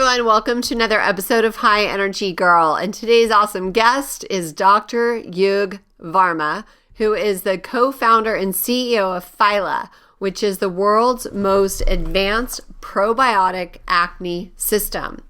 everyone. Welcome to another episode of High Energy Girl. And today's awesome guest is Dr. Yug Varma, who is the co-founder and CEO of Phyla, which is the world's most advanced probiotic acne system.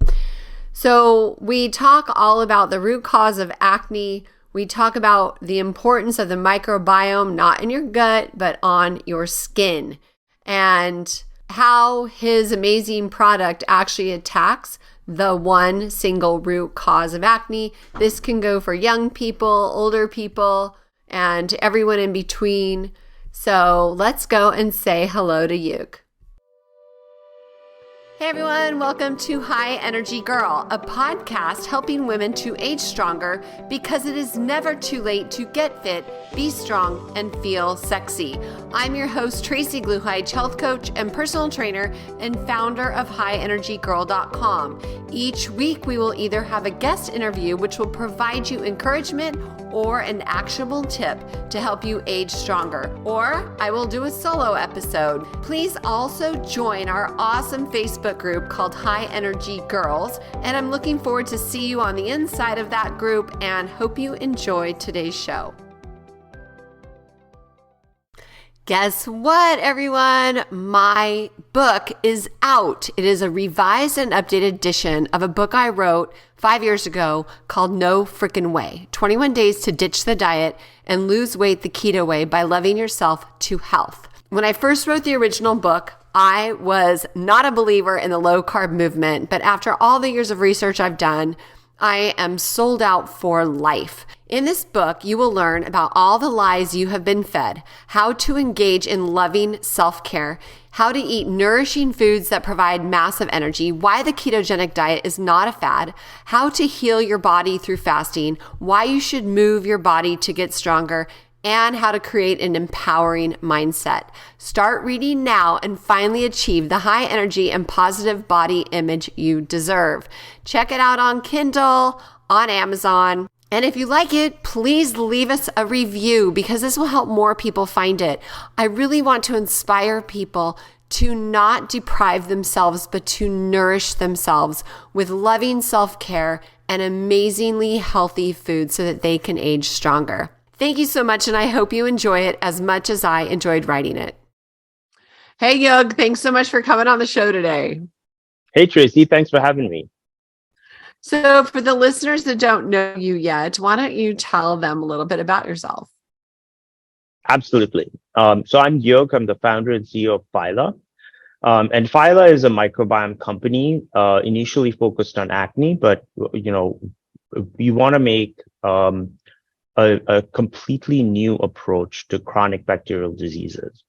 So we talk all about the root cause of acne. We talk about the importance of the microbiome, not in your gut, but on your skin, and how his amazing product actually attacks the one single root cause of acne. This can go for young people, older people, and everyone in between. So let's go and say hello to Yug. Hey everyone, welcome to High Energy Girl, a podcast helping women to age stronger because it is never too late to get fit, be strong, and feel sexy. I'm your host, Tracy Gluhite, health coach and personal trainer and founder of highenergygirl.com. Each week, we will either have a guest interview, which will provide you encouragement or an actionable tip to help you age stronger, or I will do a solo episode. Please also join our awesome Facebook group called High Energy Girls, and I'm looking forward to see you on the inside of that group and hope you enjoy today's show. Guess what, everyone? My book is out. It is a revised and updated edition of a book I wrote 5 years ago called No Frickin' Way, 21 Days to Ditch the Diet and Lose Weight the Keto Way by Loving Yourself to Health. When I first wrote the original book, I was not a believer in the low carb movement, but after all the years of research I've done, I am sold out for life. In this book, you will learn about all the lies you have been fed, how to engage in loving self-care, how to eat nourishing foods that provide massive energy, why the ketogenic diet is not a fad, how to heal your body through fasting, why you should move your body to get stronger, and how to create an empowering mindset. Start reading now and finally achieve the high energy and positive body image you deserve. Check it out on Kindle, on Amazon. And if you like it, please leave us a review because this will help more people find it. I really want to inspire people to not deprive themselves, but to nourish themselves with loving self-care and amazingly healthy food so that they can age stronger. Thank you so much, and I hope you enjoy it as much as I enjoyed writing it. Hey, Yug, thanks so much for coming on the show today. Hey, Tracy, thanks for having me. So for the listeners that don't know you yet, why don't you tell them a little bit about yourself? Absolutely. So I'm Yug. I'm the founder and CEO of Phyla. And Phyla is a microbiome company, initially focused on acne, but, we want to make a completely new approach to chronic bacterial diseases.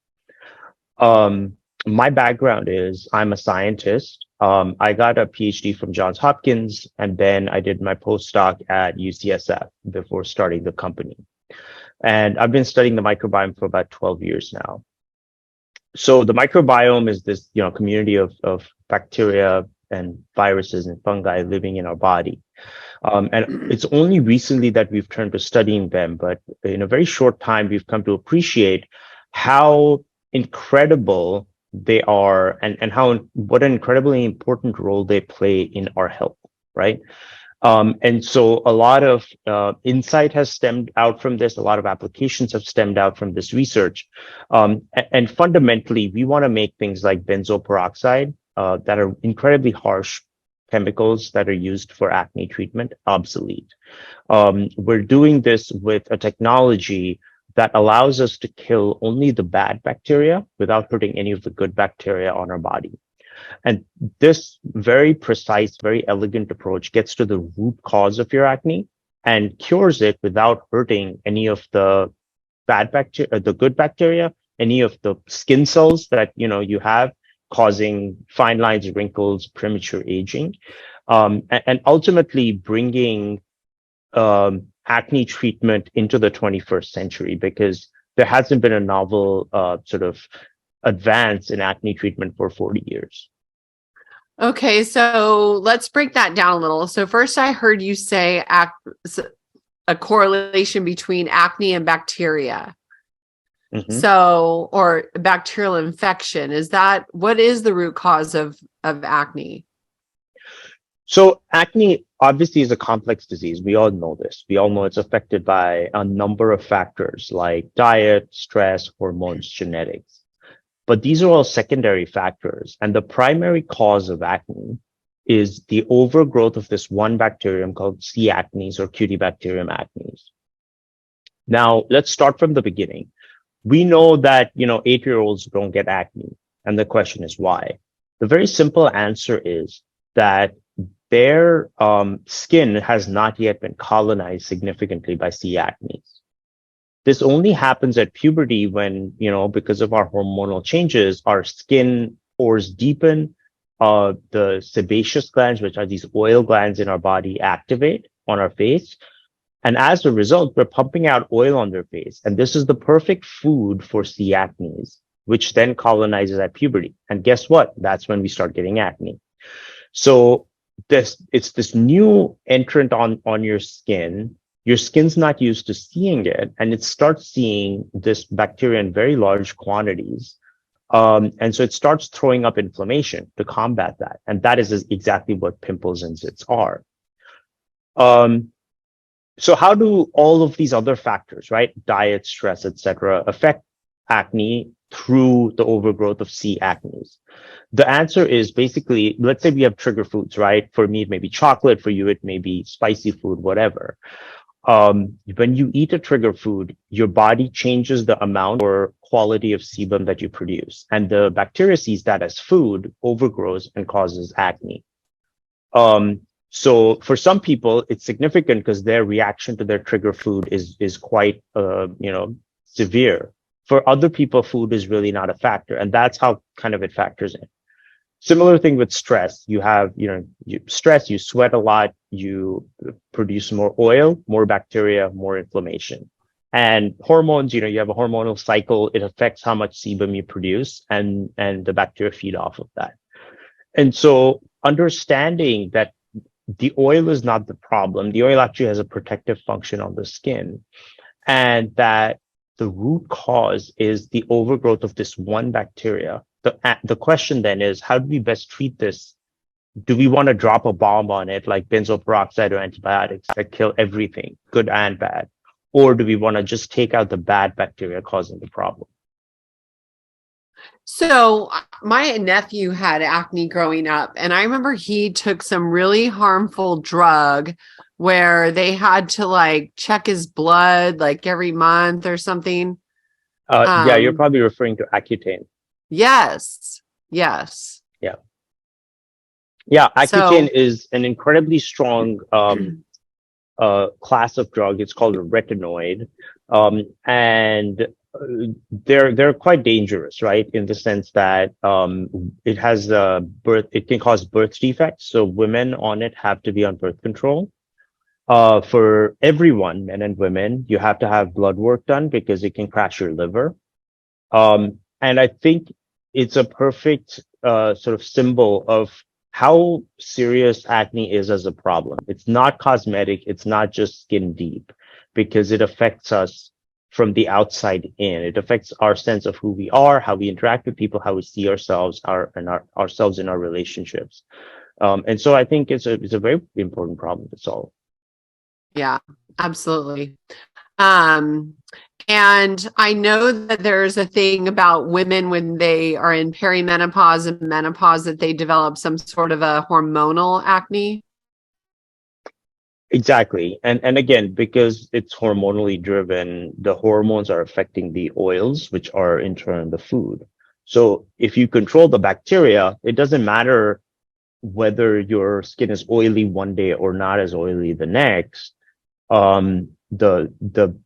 My background is I'm a scientist. I got a PhD from Johns Hopkins, and then I did my postdoc at UCSF before starting the company. And I've been studying the microbiome for about 12 years now. So the microbiome is this, community of bacteria and viruses and fungi living in our body. And it's only recently that we've turned to studying them, but in a very short time, we've come to appreciate how incredible they are and what an incredibly important role they play in our health, right? And so a lot of insight has stemmed out from this. A lot of applications have stemmed out from this research. And fundamentally, we want to make things like benzoyl peroxide that are incredibly harsh chemicals that are used for acne treatment obsolete. We're doing this with a technology that allows us to kill only the bad bacteria without hurting any of the good bacteria on our body. And this very precise, very elegant approach gets to the root cause of your acne and cures it without hurting any of the bad bacteria, the good bacteria, any of the skin cells that you have, causing fine lines, wrinkles, premature aging, and ultimately bringing acne treatment into the 21st century, because there hasn't been a novel sort of advance in acne treatment for 40 years. Okay, so let's break that down a little. So first I heard you say a correlation between acne and bacteria. Mm-hmm. So, or bacterial infection, what is the root cause of acne? So acne obviously is a complex disease. We all know this. We all know it's affected by a number of factors like diet, stress, hormones, genetics. But these are all secondary factors. And the primary cause of acne is the overgrowth of this one bacterium called C. acnes or Cutibacterium acnes. Now, let's start from the beginning. We know that, 8-year-olds don't get acne. And the question is why? The very simple answer is that their skin has not yet been colonized significantly by C. acnes. This only happens at puberty when, because of our hormonal changes, our skin pores deepen, the sebaceous glands, which are these oil glands in our body, activate on our face. And as a result, we're pumping out oil on their face. And this is the perfect food for C. acnes, which then colonizes at puberty. And guess what? That's when we start getting acne. So it's this new entrant on your skin. Your skin's not used to seeing it, and it starts seeing this bacteria in very large quantities. And so it starts throwing up inflammation to combat that. And that is exactly what pimples and zits are. So how do all of these other factors, right? Diet, stress, etc., affect acne through the overgrowth of C. acnes? The answer is basically, let's say we have trigger foods, right? For me, it may be chocolate. For you, it may be spicy food, whatever. When you eat a trigger food, your body changes the amount or quality of sebum that you produce. And the bacteria sees that as food, overgrows, and causes acne. So for some people, it's significant because their reaction to their trigger food is quite, severe. For other people, food is really not a factor. And that's how kind of it factors in. Similar thing with stress. You have, stress, you sweat a lot, you produce more oil, more bacteria, more inflammation. And hormones, you have a hormonal cycle. It affects how much sebum you produce, and the bacteria feed off of that. And so understanding that the oil is not the problem, the oil actually has a protective function on the skin, and that the root cause is the overgrowth of this one bacteria. The question then is, how do we best treat this? Do we want to drop a bomb on it like benzoyl peroxide or antibiotics that kill everything, good and bad? Or do we want to just take out the bad bacteria causing the problem? So my nephew had acne growing up, and I remember he took some really harmful drug where they had to check his blood every month or something. Yeah, you're probably referring to Accutane. Yes. Yes. Yeah. Yeah, Accutane is an incredibly strong class of drug. It's called a retinoid. And they're quite dangerous, right? In the sense that it can cause birth defects. So women on it have to be on birth control. For everyone, men and women, you have to have blood work done because it can crash your liver. And I think it's a perfect sort of symbol of how serious acne is as a problem. It's not cosmetic. It's not just skin deep, because it affects us from the outside in. It affects our sense of who we are, how we interact with people, how we see ourselves, ourselves in our relationships. And so I think it's a very important problem to solve. Yeah, absolutely. And I know that there's a thing about women when they are in perimenopause and menopause that they develop some sort of a hormonal acne. Exactly. And again, because it's hormonally driven, the hormones are affecting the oils, which are in turn the food. So if you control the bacteria, it doesn't matter whether your skin is oily one day or not as oily the next. The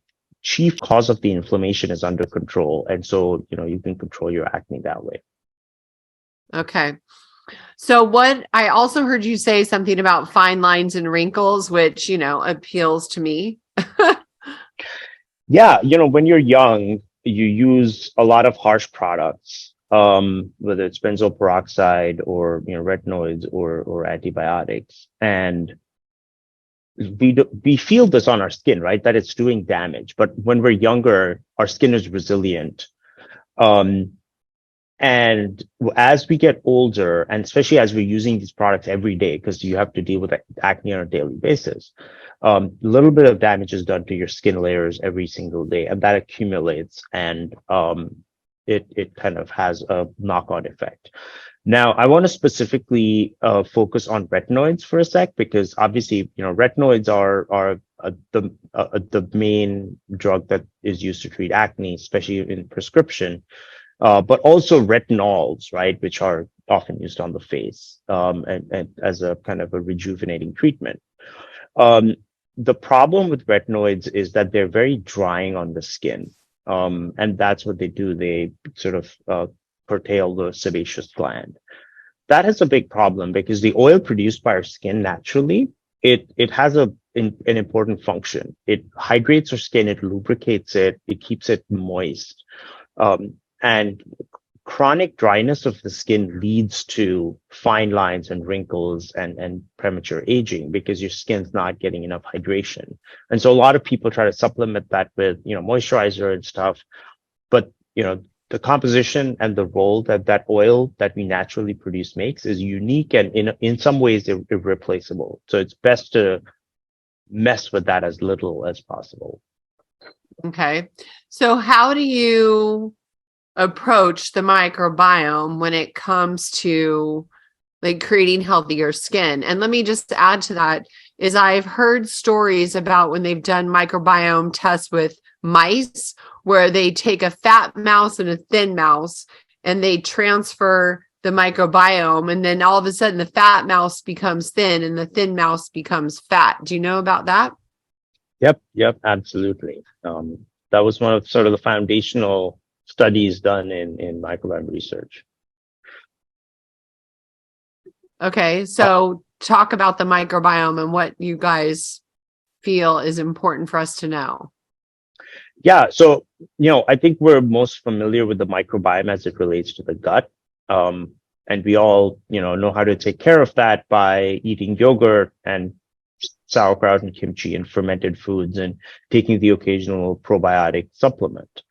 chief cause of the inflammation is under control. And so, you can control your acne that way. Okay. So what I also heard you say something about fine lines and wrinkles, which, appeals to me. Yeah. When you're young, you use a lot of harsh products, whether it's benzoyl peroxide or, retinoids or antibiotics. And we feel this on our skin, right? That it's doing damage. But when we're younger, our skin is resilient. And as we get older, and especially as we're using these products every day, because you have to deal with acne on a daily basis, a little bit of damage is done to your skin layers every single day, and that accumulates, and it kind of has a knock-on effect. Now, I want to specifically focus on retinoids for a sec, because obviously, retinoids are the main drug that is used to treat acne, especially in prescription. But also retinols, right, which are often used on the face, and as a kind of a rejuvenating treatment. The problem with retinoids is that they're very drying on the skin. And that's what they do. They sort of curtail the sebaceous gland. That is a big problem because the oil produced by our skin naturally, it has an important function. It hydrates our skin, it lubricates it, it keeps it moist. And chronic dryness of the skin leads to fine lines and wrinkles and premature aging because your skin's not getting enough hydration. And so a lot of people try to supplement that with, moisturizer and stuff. But, the composition and the role that oil that we naturally produce makes is unique and in some ways irreplaceable. So it's best to mess with that as little as possible. Okay. So how do you approach the microbiome when it comes to like creating healthier skin? And let me just add to that is I've heard stories about when they've done microbiome tests with mice where they take a fat mouse and a thin mouse and they transfer the microbiome, and then all of a sudden the fat mouse becomes thin and the thin mouse becomes fat. Do you know about that? Yep, absolutely. That was one of sort of the foundational studies done in microbiome research. Okay, so talk about the microbiome and what you guys feel is important for us to know. Yeah, so I think we're most familiar with the microbiome as it relates to the gut, and we all know how to take care of that by eating yogurt and sauerkraut and kimchi and fermented foods and taking the occasional probiotic supplement.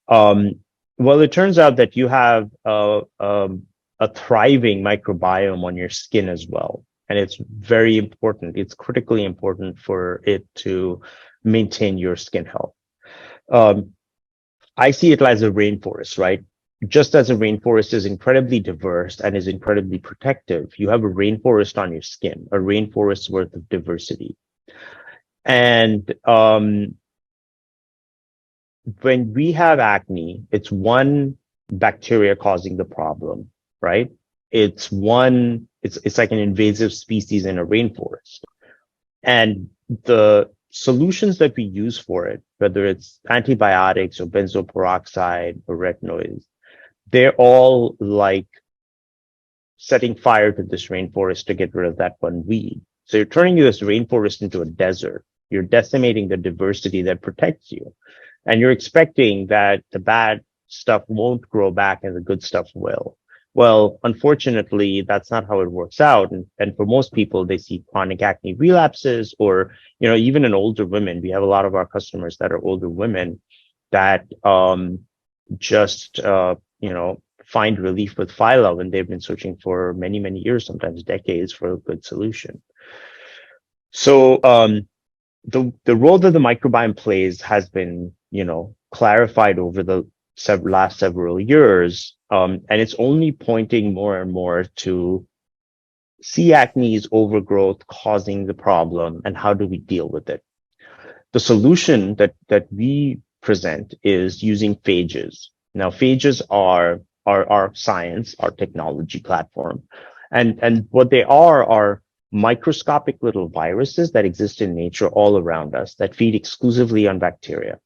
Well, it turns out that you have a thriving microbiome on your skin as well. And it's very important. It's critically important for it to maintain your skin health. I see it as a rainforest, right? Just as a rainforest is incredibly diverse and is incredibly protective, you have a rainforest on your skin, a rainforest worth of diversity. And when we have acne, it's one bacteria causing the problem, right? It's like an invasive species in a rainforest. And the solutions that we use for it, whether it's antibiotics or benzoyl peroxide or retinoids, they're all like setting fire to this rainforest to get rid of that one weed. So you're turning this rainforest into a desert. You're decimating the diversity that protects you. And you're expecting that the bad stuff won't grow back and the good stuff will. Well, unfortunately, that's not how it works out. And for most people, they see chronic acne relapses or, even in older women. We have a lot of our customers that are older women that just, find relief with Phyla when they've been searching for many, many years, sometimes decades, for a good solution. So the role that the microbiome plays has been, clarified over the last several years. And it's only pointing more and more to C. acnes overgrowth causing the problem and how do we deal with it. The solution that we present is using phages. Now, phages are our science, our technology platform. And what they are microscopic little viruses that exist in nature all around us that feed exclusively on bacteria.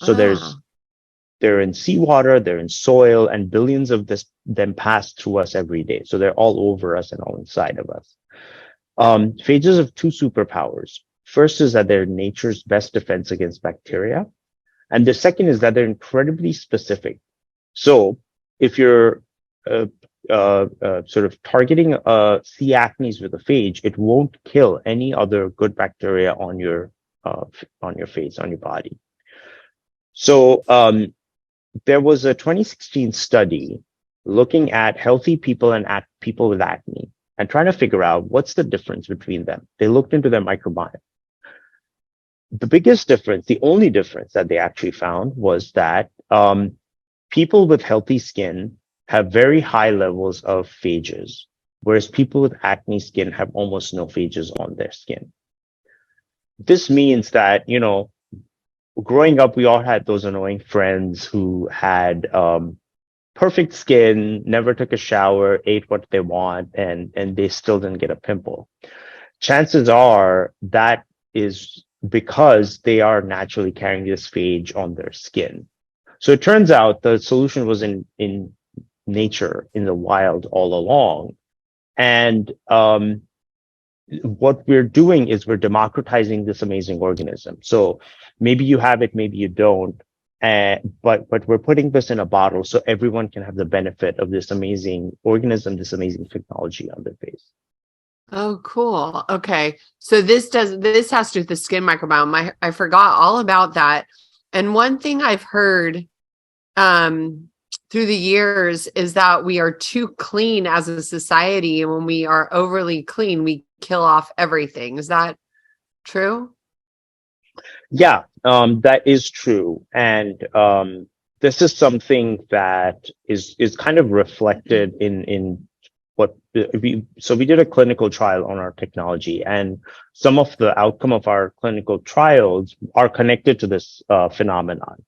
So they're in seawater, they're in soil, and billions of them pass through us every day. So they're all over us and all inside of us. Phages have two superpowers. First is that they're nature's best defense against bacteria. And the second is that they're incredibly specific. So if you're sort of targeting C. acnes with a phage, it won't kill any other good bacteria on your face, on your body. So there was a 2016 study looking at healthy people and at people with acne and trying to figure out what's the difference between them. They looked into their microbiome. The biggest difference, the only difference that they actually found was that people with healthy skin have very high levels of phages, whereas people with acne skin have almost no phages on their skin. This means that, growing up, we all had those annoying friends who had perfect skin, never took a shower, ate what they want, and they still didn't get a pimple. Chances are that is because they are naturally carrying this phage on their skin. So it turns out the solution was in nature, in the wild all along. And what we're doing is we're democratizing this amazing organism. So maybe you have it, maybe you don't. But we're putting this in a bottle so everyone can have the benefit of this amazing organism, this amazing technology on their face. Oh, cool. Okay. So this has to do with the skin microbiome. I forgot all about that. And one thing I've heard through the years is that we are too clean as a society. And when we are overly clean, we kill off everything. Is that true? Yeah, that is true. And this is something that is kind of reflected in what we did a clinical trial on our technology, and some of the outcome of our clinical trials are connected to this phenomenon.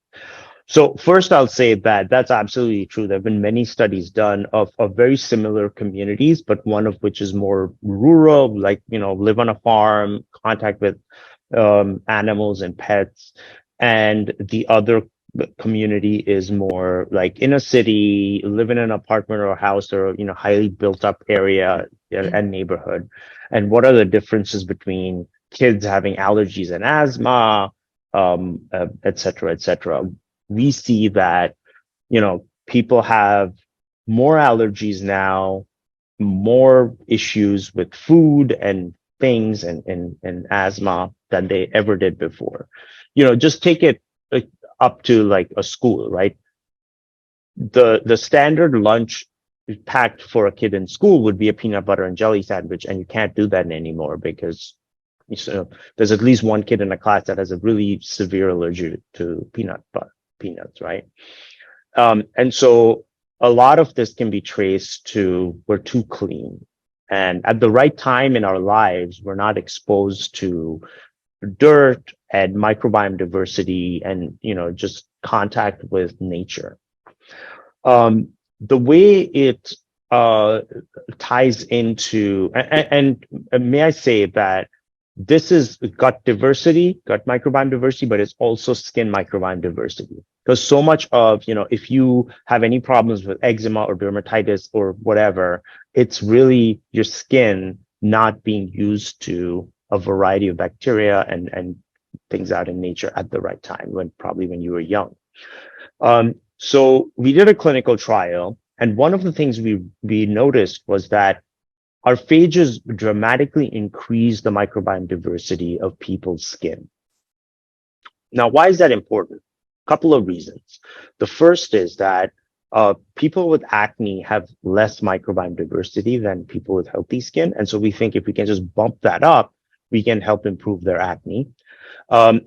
So first, I'll say that that's absolutely true. There have been many studies done of very similar communities, but one of which is more rural, like, live on a farm, contact with animals and pets. And the other community is more like in a city, live in an apartment or a house or, highly built up area and neighborhood. And what are the differences between kids having allergies and asthma, et cetera, et cetera. We see that, people have more allergies now, more issues with food and things and asthma than they ever did before. Just take it up to like a school, right? The standard lunch packed for a kid in school would be a peanut butter and jelly sandwich, and you can't do that anymore because there's at least one kid in a class that has a really severe allergy to peanuts, right? And so a lot of this can be traced to we're too clean. And at the right time in our lives, we're not exposed to dirt and microbiome diversity and, just contact with nature. The way it ties into, and may I say that this is gut microbiome diversity, but it's also skin microbiome diversity. Because so much of, if you have any problems with eczema or dermatitis or whatever, it's really your skin not being used to a variety of bacteria and things out in nature at the right time, probably when you were young. So we did a clinical trial, and one of the things we noticed was that our phages dramatically increase the microbiome diversity of people's skin. Now, why is that important? A couple of reasons. The first is that people with acne have less microbiome diversity than people with healthy skin. And so we think if we can just bump that up, we can help improve their acne.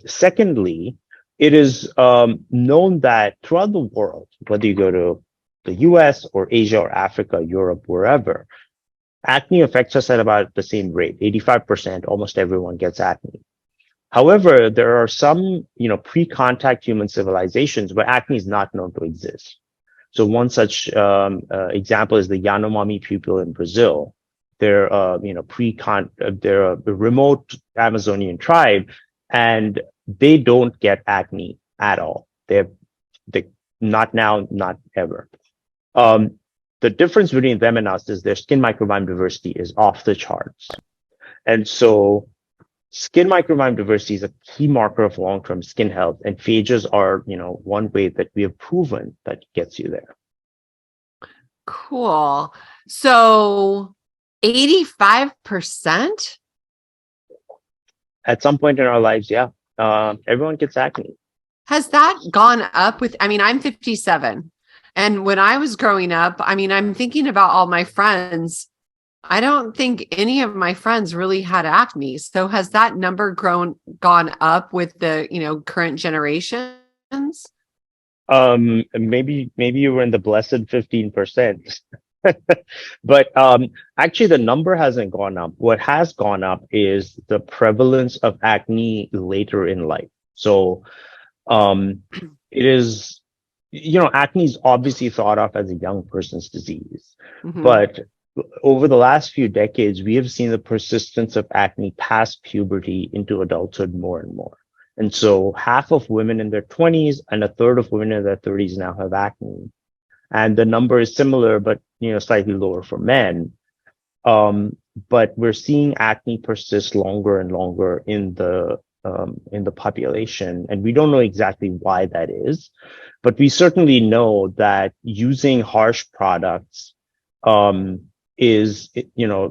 Secondly, it is known that throughout the world, whether you go to the US or Asia or Africa, Europe, wherever, acne affects us at about the same rate, 85%, almost everyone gets acne. However, there are some, pre-contact human civilizations where acne is not known to exist. So one such example is the Yanomami people in Brazil. They're, they're a remote Amazonian tribe, and they don't get acne at all. They not now, not ever. The difference between them and us is their skin microbiome diversity is off the charts. And so skin microbiome diversity is a key marker of long-term skin health, and phages are, one way that we have proven that gets you there. Cool. So 85%? At some point in our lives, yeah. Everyone gets acne. Has that gone up with, I'm 57. And when I was growing up, I mean, I'm thinking about all my friends. I don't think any of my friends really had acne. So has that number gone up with the, current generations? Maybe you were in the blessed 15%. But actually, the number hasn't gone up. What has gone up is the prevalence of acne later in life. So it is, acne is obviously thought of as a young person's disease. Mm-hmm. But over the last few decades, we have seen the persistence of acne past puberty into adulthood more and more. And so half of women in their 20s and a third of women in their 30s now have acne. And the number is similar, but slightly lower for men. But we're seeing acne persist longer and longer in the population, and we don't know exactly why that is, but we certainly know that using harsh products is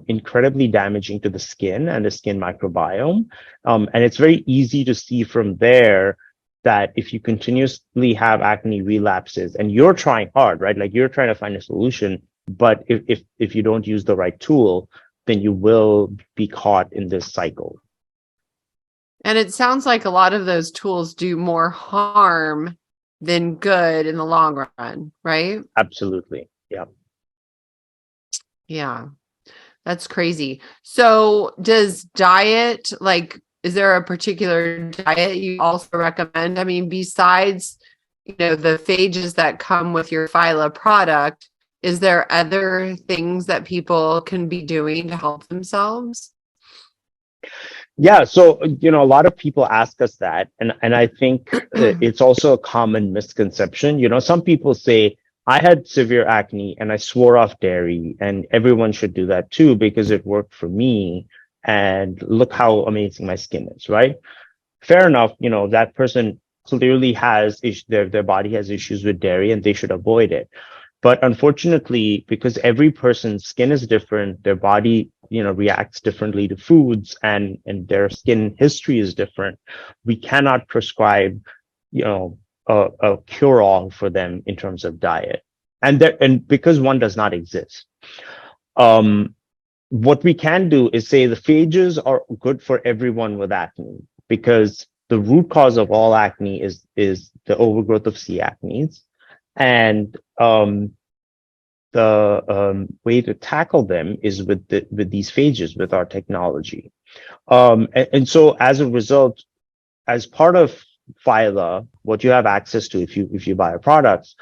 incredibly damaging to the skin and the skin microbiome, and it's very easy to see from there that if you continuously have acne relapses and you're trying hard, right? Like you're trying to find a solution, but if you don't use the right tool, then you will be caught in this cycle. And it sounds like a lot of those tools do more harm than good in the long run, right? Absolutely. Yeah. Yeah. That's crazy. So does diet, is there a particular diet you also recommend? I mean, besides, the phages that come with your Phyla product, is there other things that people can be doing to help themselves? Yeah. So, a lot of people ask us that. And I think it's also a common misconception. Some people say, I had severe acne and I swore off dairy, and everyone should do that too because it worked for me. And look how amazing my skin is, right? Fair enough. That person clearly has their body has issues with dairy and they should avoid it. But unfortunately, because every person's skin is different, their body, reacts differently to foods, and their skin history is different, we cannot prescribe, a cure-all for them in terms of diet. And because one does not exist. What we can do is say the phages are good for everyone with acne, because the root cause of all acne is the overgrowth of C. acnes. And the way to tackle them is with these phages, with our technology. And so as a result, as part of Phyla, what you have access to if you buy our products,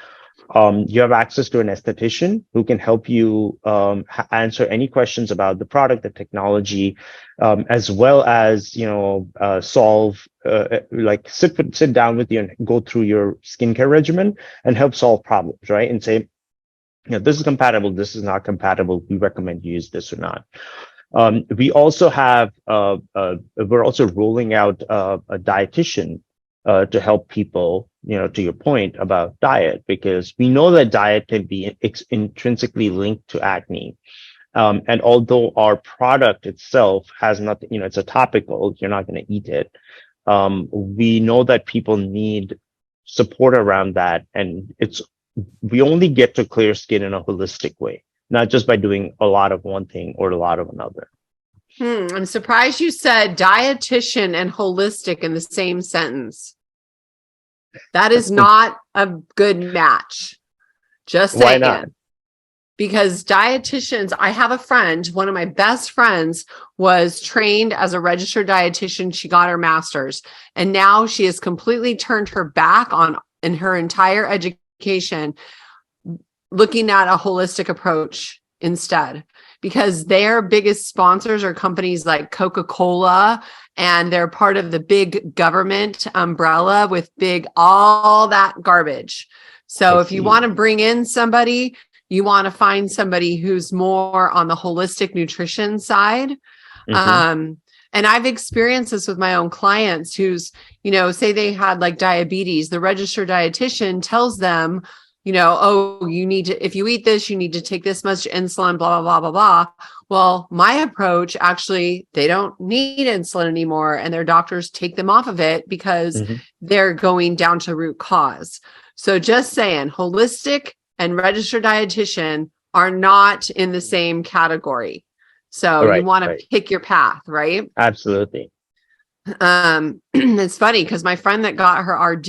you have access to an esthetician who can help you answer any questions about the product, the technology, as well as solve sit down with you and go through your skincare regimen and help solve problems, right? And say, this is compatible, this is not compatible. We recommend you use this or not. We also have we're also rolling out a dietitian to help people, to your point about diet, because we know that diet can be intrinsically linked to acne. And although our product itself has nothing, it's a topical, you're not going to eat it. We know that people need support around that. And we only get to clear skin in a holistic way, not just by doing a lot of one thing or a lot of another. I'm surprised you said dietitian and holistic in the same sentence. That is not a good match. Just saying. Why not? Because dietitians, I have a friend, one of my best friends was trained as a registered dietitian. She got her master's, and now she has completely turned her back on in her entire education, looking at a holistic approach instead, because their biggest sponsors are companies like Coca-Cola, and they're part of the big government umbrella with all that garbage. So if you want to bring in somebody, you want to find somebody who's more on the holistic nutrition side. Mm-hmm. And I've experienced this with my own clients who's, say they had like diabetes. The registered dietitian tells them, oh, you need to, if you eat this, you need to take this much insulin, blah, blah, blah, blah, blah. Well, my approach, actually, they don't need insulin anymore, and their doctors take them off of it because they're going down to root cause. So just saying, holistic and registered dietitian are not in the same category. So you Right, want to right. pick your path, right? Absolutely. It's funny because my friend that got her RD,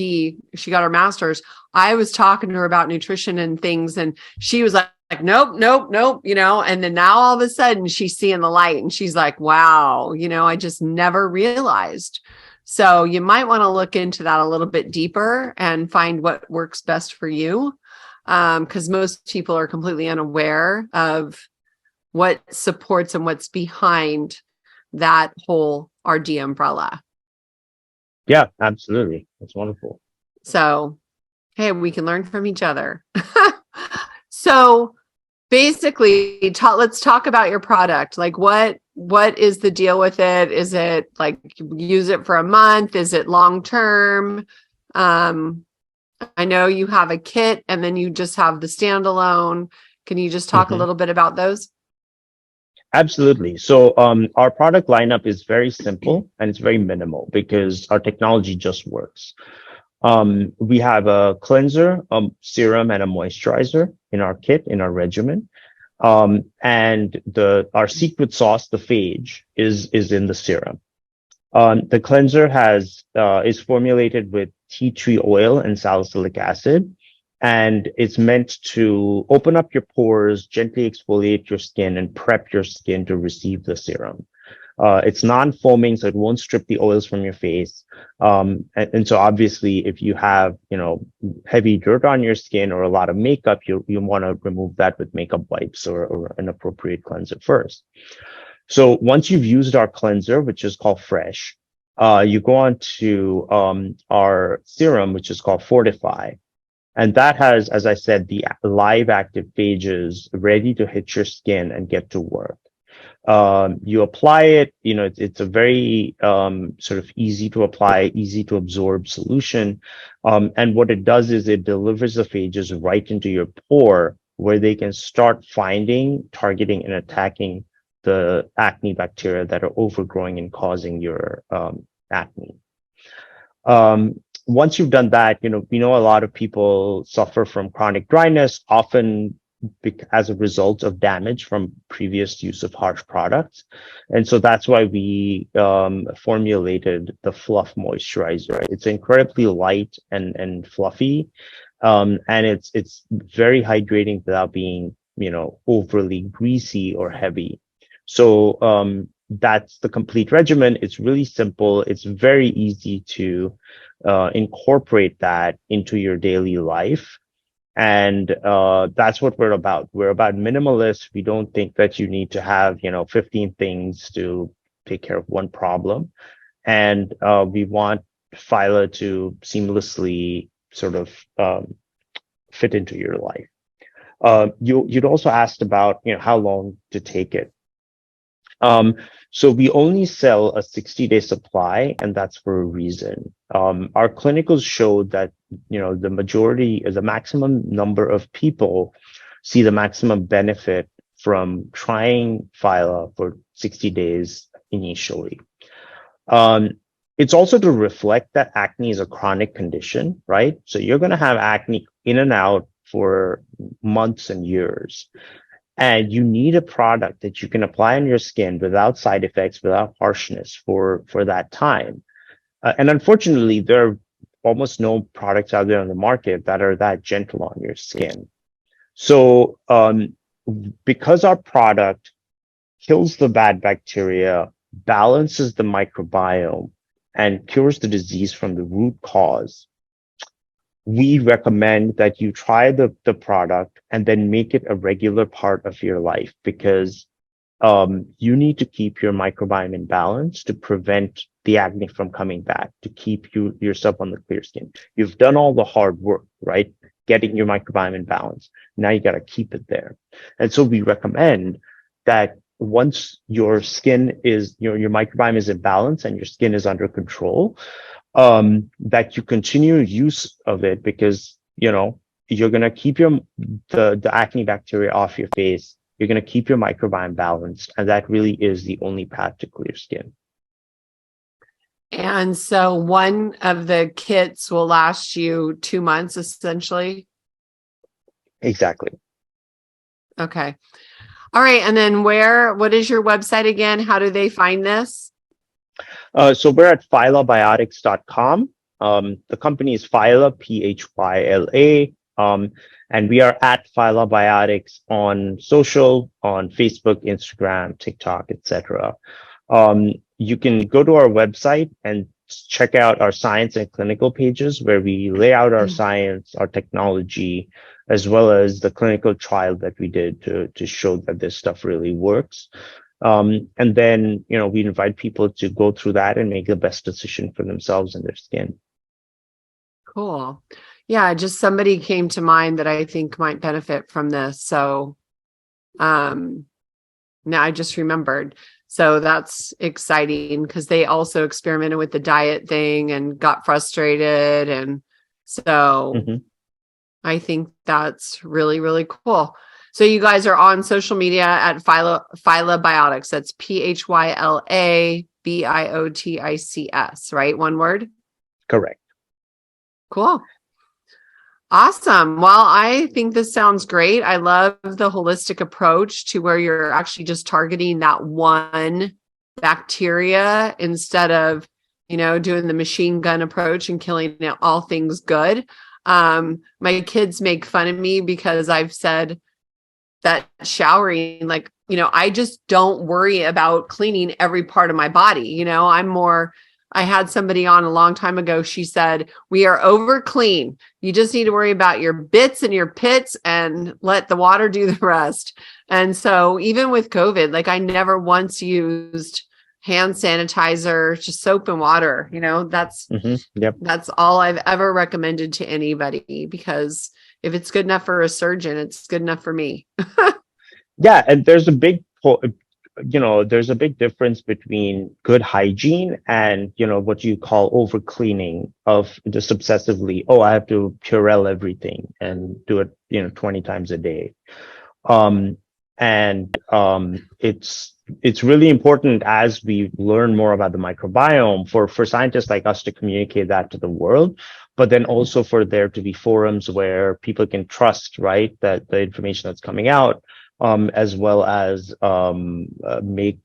she got her master's. I was talking to her about nutrition and things, and she was like, nope, nope, nope, and then now all of a sudden she's seeing the light and she's like, wow, I just never realized. So you might want to look into that a little bit deeper and find what works best for you. Because most people are completely unaware of what supports and what's behind that whole RD umbrella. Yeah, absolutely. That's wonderful. So, hey, we can learn from each other. So basically, let's talk about your product. Like what is the deal with it? Is it like use it for a month? Is it long term? I know you have a kit and then you just have the standalone. Can you just talk a Mhm. little bit about those? Absolutely. So our product lineup is very simple and it's very minimal because our technology just works. We have a cleanser, a serum, and a moisturizer in our kit, in our regimen. And our secret sauce, the phage, is in the serum. The cleanser is formulated with tea tree oil and salicylic acid, and it's meant to open up your pores, gently exfoliate your skin, and prep your skin to receive the serum. It's non-foaming, so it won't strip the oils from your face. And so obviously, if you have, heavy dirt on your skin or a lot of makeup, you want to remove that with makeup wipes or an appropriate cleanser first. So once you've used our cleanser, which is called Fresh, you go on to our serum, which is called Fortify. And that has, as I said, the live active phages ready to hit your skin and get to work. You apply it, it's a very sort of easy to apply, easy to absorb solution. And what it does is it delivers the phages right into your pore where they can start finding, targeting, and attacking the acne bacteria that are overgrowing and causing your acne. Once you've done that, we know a lot of people suffer from chronic dryness, often as a result of damage from previous use of harsh products. And so that's why we formulated the Fluff Moisturizer. It's incredibly light and fluffy, and it's very hydrating without being, overly greasy or heavy. So that's the complete regimen. It's really simple. It's very easy to incorporate that into your daily life. And that's what we're about. We're about minimalists. We don't think that you need to have, 15 things to take care of one problem. And we want Phyla to seamlessly sort of fit into your life. You'd also asked about, how long to take it. So we only sell a 60-day supply, and that's for a reason. Our clinicals showed that, the maximum number of people see the maximum benefit from trying Phyla for 60 days initially. It's also to reflect that acne is a chronic condition, right? So you're going to have acne in and out for months and years. And you need a product that you can apply on your skin without side effects, without harshness for that time. And unfortunately, there are almost no products out there on the market that are that gentle on your skin. So because our product kills the bad bacteria, balances the microbiome, and cures the disease from the root cause, we recommend that you try the product and then make it a regular part of your life because you need to keep your microbiome in balance to prevent the acne from coming back, to keep yourself on the clear skin. You've done all the hard work, right? Getting your microbiome in balance. Now you got to keep it there. And so we recommend that once your skin is, your microbiome is in balance and your skin is under control, that you continue use of it because, you're going to keep the acne bacteria off your face. You're going to keep your microbiome balanced. And that really is the only path to clear skin. And so one of the kits will last you 2 months, essentially. Exactly. Okay. All right. And then what is your website again? How do they find this? So we're at phylabiotics.com. The company is Phyla, Phyla. And we are at Phylabiotics on social, on Facebook, Instagram, TikTok, etc. You can go to our website and check out our science and clinical pages where we lay out our science, our technology, as well as the clinical trial that we did to show that this stuff really works. And then, we invite people to go through that and make the best decision for themselves and their skin. Cool. Yeah, just somebody came to mind that I think might benefit from this. So now I just remembered. So that's exciting because they also experimented with the diet thing and got frustrated. And so I think that's really, really cool. So you guys are on social media at Phylabiotics. That's Phylabiotics, right? One word? Correct. Cool. Awesome. Well, I think this sounds great. I love the holistic approach to where you're actually just targeting that one bacteria instead of, doing the machine gun approach and killing all things good. My kids make fun of me because I've said that showering, I just don't worry about cleaning every part of my body. I had somebody on a long time ago. She said, we are over clean. You just need to worry about your bits and your pits and let the water do the rest. And so even with COVID, I never once used hand sanitizer, just soap and water. That's all I've ever recommended to anybody, because if it's good enough for a surgeon, it's good enough for me. Yeah. And there's a big difference between good hygiene and, what you call over cleaning of just obsessively. Oh, I have to Purell everything and do it, 20 times a day. It's really important as we learn more about the microbiome for scientists like us to communicate that to the world, but then also for there to be forums where people can trust, right, that the information that's coming out, as well as be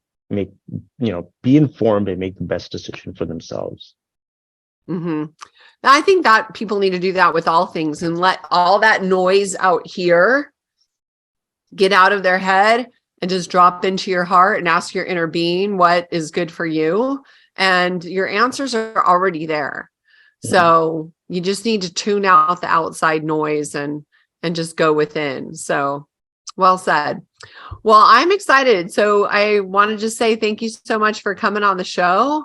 informed and make the best decision for themselves. I think that people need to do that with all things and let all that noise out here get out of their head and just drop into your heart and ask your inner being what is good for you. And your answers are already there. So you just need to tune out the outside noise and just go within. So well said. Well, I'm excited. So I want to just say thank you so much for coming on the show.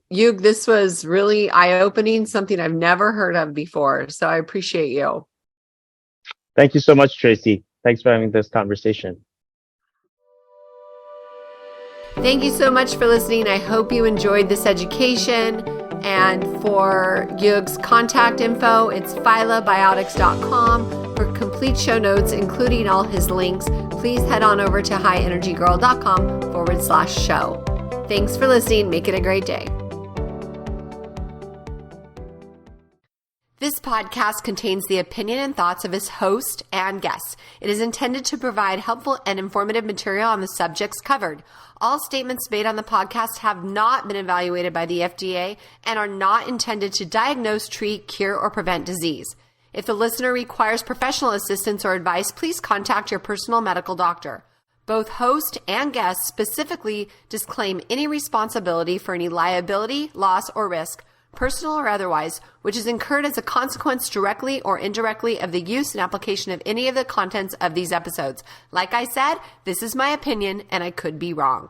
Yug, this was really eye-opening, something I've never heard of before. So I appreciate you. Thank you so much, Tracy. Thanks for having this conversation. Thank you so much for listening. I hope you enjoyed this education. And for Yug's contact info, it's phylabiotics.com. For complete show notes, including all his links, please head on over to highenergygirl.com/show. Thanks for listening. Make it a great day. This podcast contains the opinion and thoughts of its host and guests. It is intended to provide helpful and informative material on the subjects covered. All statements made on the podcast have not been evaluated by the FDA and are not intended to diagnose, treat, cure, or prevent disease. If the listener requires professional assistance or advice, please contact your personal medical doctor. Both host and guest specifically disclaim any responsibility for any liability, loss, or risk, personal or otherwise, which is incurred as a consequence directly or indirectly of the use and application of any of the contents of these episodes. Like I said, this is my opinion and I could be wrong.